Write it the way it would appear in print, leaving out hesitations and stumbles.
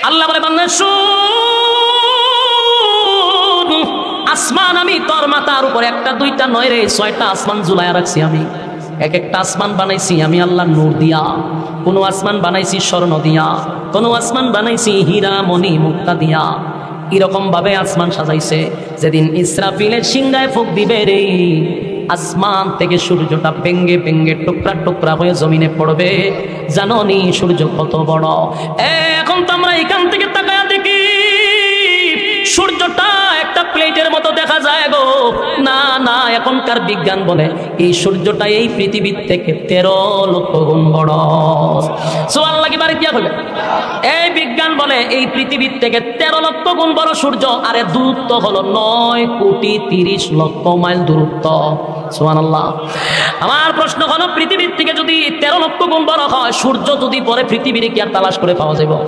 আল্লাহ বলে বান্দা শুন, আসমান আমি তোর মাথার উপরে একটা দুইটা নয় রে 6টা আসমান ঝুলাইয়া রাখছি আমি। এক একটা আসমান বানাইছি আমি আল্লাহ নূর দিয়া, কোন আসমান বানাইছি স্বর্ণ দিয়া, কোন আসমান বানাইছি হীরা মণি মুক্তা দিয়া। এরকম ভাবে আসমান সাজাইছে, যেদিন ইসরাফিলের সিংহায় ফুঁক দিবে রে, আসমান থেকে সূর্যটা ভেঙ্গে ভেঙ্গে টুকরা টুকরা হয়ে জমিনে পড়বে। জানো নি সূর্য কত বড়? এখন তো আমরা এখান থেকে তাকায়া দেখি সূর্যটা একটা প্লেটের মতো দেখা যায় গো। না না, এখনকার বিজ্ঞান বলে এই সূর্যটা এই পৃথিবীর থেকে 13 লক্ষ গুণ বড়। সুবহানাল্লাহ কি বাড়ি দিয়া বলে? এই বিজ্ঞান বলে এই পৃথিবীর থেকে 13 লক্ষ গুণ বড় সূর্য, আর এর দূরত্ব হলো 9,30,00,000 মাইল দূরত্ব। সুবহানাল্লাহ। আমার প্রশ্ন হলো, পৃথিবীর থেকে যদি 13 লক্ষ গুণ বড় হয় সূর্য, যদি পরে পৃথিবীর কি আর তালাশ করে পাওয়া যাবে?